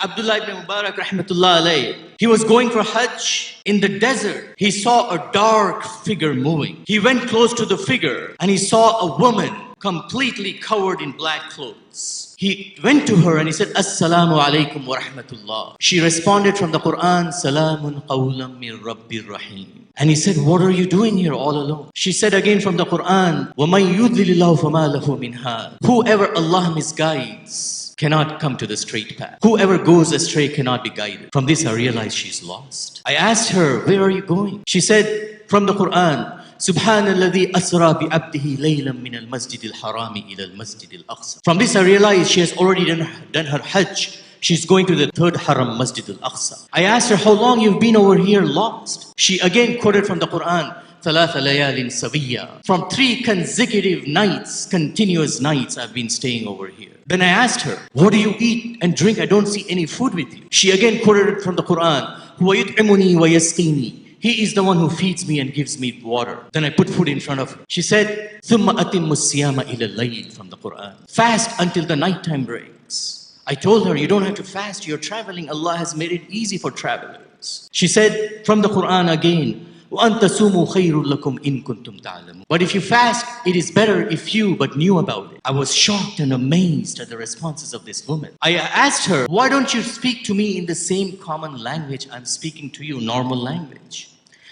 Abdullah ibn Mubarakh rahmatullah alayhi, he was going for Hajj in the desert. He saw a dark figure moving. He went close to the figure and he saw a woman completely covered in black clothes. He went to her and he said, Assalamu alaikum wa rahmatullah. She responded from the Quran, Salamun qawlam min Rabbir Rahim. And he said, what are you doing here all alone? She said again from the Quran, وَمَن يُضْلِلِ اللَّهُ فَمَا لَهُ مِنْ هَادٍ. Whoever Allah misguides cannot come to the straight path. Whoever goes astray cannot be guided. From this I realized she's lost. I asked her, where are you going? She said from the Quran, سبحان الذي أسرى بعبده ليلا من المسجد الحرام إلى المسجد الأقصى. From this I realized she has already done her Hajj. She's going to the third Haram, Masjid al-Aqsa. I asked her, how long you've been over here lost? She again quoted from the Quran, ثلاث ليال سوية. From 3 consecutive nights, continuous nights, I've been staying over here. Then I asked her, what do you eat and drink? I don't see any food with you. She again quoted from the Quran, هو يطعمني ويسقيني. He is the one who feeds me and gives me water. Then I put food in front of her. She said, ثم أتم الصيام إلى الليل, from the Quran. Fast until the nighttime breaks. I told her, you don't have to fast, you're traveling. Allah has made it easy for travelers. She said from the Quran again, وَأَن تَصُومُوا خَيْرٌ لَكُمْ إِن كُنتُمْ تَعْلَمُونَ. But if you fast, it is better if you but knew about it. I was shocked and amazed at the responses of this woman. I asked her, why don't you speak to me in the same common language I'm speaking to you, normal language?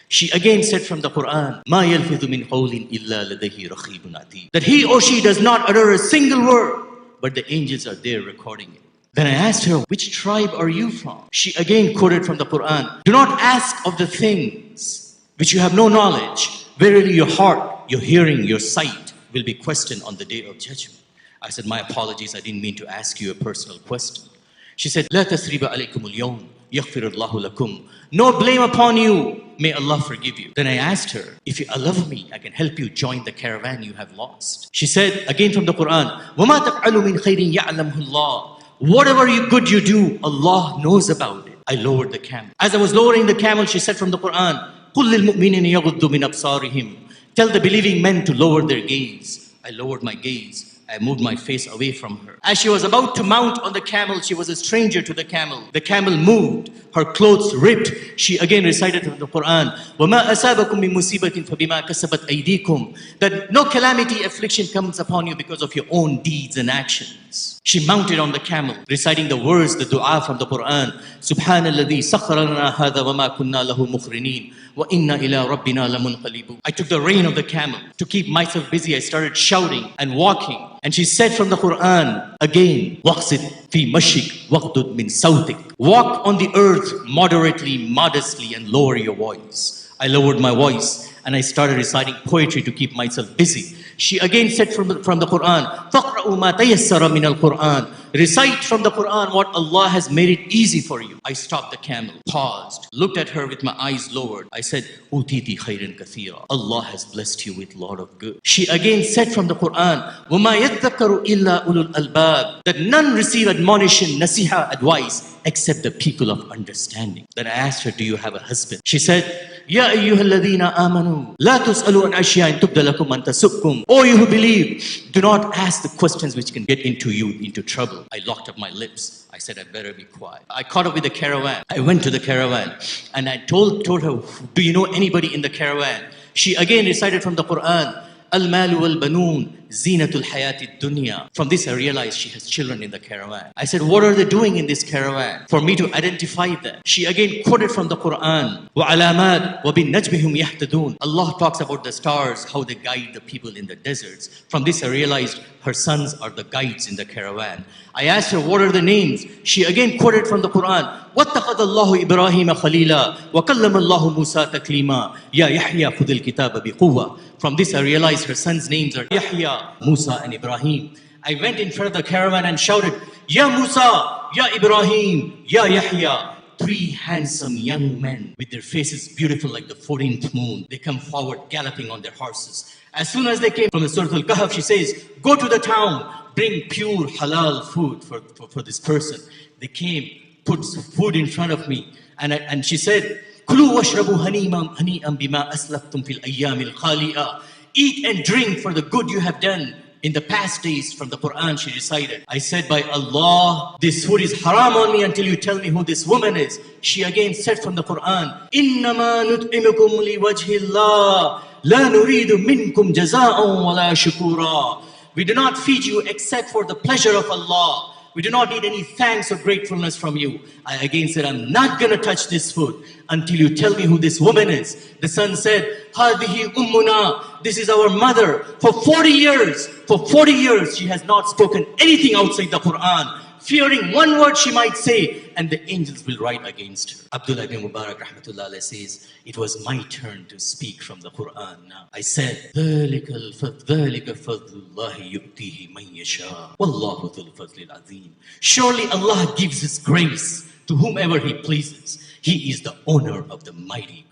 She again said from the Quran, مَا يَلْفِظُ مِنْ قَوْلٍ إِلَّا لَدَيْهِ رَقِيبٌ عَتِيدٌ. That he or she does not utter a single word, but the angels are there recording it. Then I asked her, which tribe are you from? She again quoted from the Quran, do not ask of the things which you have no knowledge. Verily your heart, your hearing, your sight will be questioned on the day of judgment. I said, my apologies, I didn't mean to ask you a personal question. She said, لا تثريب عليكم اليوم يغفر الله لكم. No blame upon you. May Allah forgive you. Then I asked her, if you love me, I can help you join the caravan you have lost. She said again from the Quran, وَمَا تَفْعَلُوا مِنْ خَيْرٍ يَعْلَمْهُ اللَّهُ. Whatever good you do, Allah knows about it. I lowered the camel. As I was lowering the camel, she said from the Quran, قُلْ لِلْمُؤْمِنِينَ يَغُضُّوا مِنْ أَبْصَارِهِمْ. Tell the believing men to lower their gaze. I lowered my gaze. I moved my face away from her. As she was about to mount on the camel, she was a stranger to the camel. The camel moved. Her clothes ripped. She again recited from the Quran, وَمَا أَصَابَكُم مِّن مُّصِيبَةٍ فَبِمَا كَسَبَتْ أَيْدِيكُم. That no calamity, affliction comes upon you because of your own deeds and actions. She mounted on the camel, reciting the words, the dua from the Quran, سُبْحَانَ الَّذِي سَخَّرَ لَنَا هَذَا وَمَا كُنَّا لَهُ مُقْرِنِينَ وَإِنَّا إِلَىٰ رَبِّنَا لَمُنْقَلِبُونَ. I took the rein of the camel. To keep myself busy, I started shouting and walking. And she said from the Quran again, وَقْصِدْ فِي مَشِّكْ وَقْدُدْ مِنْ صَوْتِكْ. Walk on the earth moderately, modestly, and lower your voice. I lowered my voice and I started reciting poetry to keep myself busy. She again said from the Quran, فَقْرَأُوا مَا تَيَسَّرَ مِنَ الْقُرْآنِ. Recite from the Quran what Allah has made it easy for you. I stopped the camel, paused, looked at her with my eyes lowered. I said, أُوتِيتِ خَيْرًا كَثِيرًا. Allah has blessed you with a lot of good. She again said from the Quran, وَمَا يَذَّكَّرُ إِلَّا أُولُو الْأَلْبَابِ. That none receive admonition, nasiha, advice, except the people of understanding. Then I asked her, do you have a husband? She said, يَا أَيُّهَا الَّذِينَ آمَنُوا لَا تُسْأَلُوا عَنْ أَشْيَاءٍ تُبْدَ لَكُمْ أَنْ تَسُؤْكُمْ. O you who believe, do not ask the questions which can get into you into trouble. I locked up my lips. I said, I better be quiet. I caught up with the caravan. I went to the caravan and I told her, do you know anybody in the caravan? She again recited from the Quran, Al-Malu wal-Banoon Zinatul Hayati Dunya. From this I realized she has children in the caravan. I said, what are they doing in this caravan? For me to identify them. She again quoted from the Quran, وَعَلَامَاتٍ وَبِالنَّجْمِ هُمْ يَهْتَدُونَ. Allah talks about the stars, how they guide the people in the deserts. From this I realized her sons are the guides in the caravan. I asked her, what are the names? She again quoted from the Quran, وَاتَّخَذَ اللَّهُ إِبْرَاهِيمَ خَلِيلًا وَكَلَّمَ اللَّهُ مُوسَى تَكْلِيمًا يَا يَحْيَى خُذِ الْكِتَابَ بِقُوَّةٍ. From this I realized her sons' names are Yahya, Musa and Ibrahim. I went in front of the caravan and shouted, Ya Musa, Ya Ibrahim, Ya Yahya. 3 handsome young men with their faces beautiful like the 14th moon. They come forward galloping on their horses. As soon as they came from the Surah Al-Kahf, she says, go to the town, bring pure halal food for this person. They came, put food in front of me, and she said, Kulu washrabu hani'an bima aslaftum fil ayyamil khali'a. Eat and drink for the good you have done In the past days from the Quran she recited, I said, by Allah, this food is haram on me until you tell me who this woman is. She again said from the Quran, إِنَّمَا نُطْعِمُكُمْ لِوَجْهِ اللَّهِ لَا نُرِيدُ مِنْكُمْ جَزَاءً وَلَا شُكُورًا. We do not feed you except for the pleasure of Allah. We do not need any thanks or gratefulness from you. I again said, I'm not going to touch this food until you tell me who this woman is. The son said, هَذِهِ أُمُّنَا. This is our mother. For 40 years, she has not spoken anything outside the Quran, fearing one word she might say, and the angels will write against her. Abdullah ibn Mubarakh rahmatullah says, it was my turn to speak from the Quran now. I said, ذَلِكَ فَضْلُ اللَّهِ يُؤْتِيهِ مَنْ يَشَاءُ وَاللَّهُ ذُو الْفَضْلِ الْعَظِيمِ. Surely Allah gives His grace to whomever He pleases. He is the owner of the mighty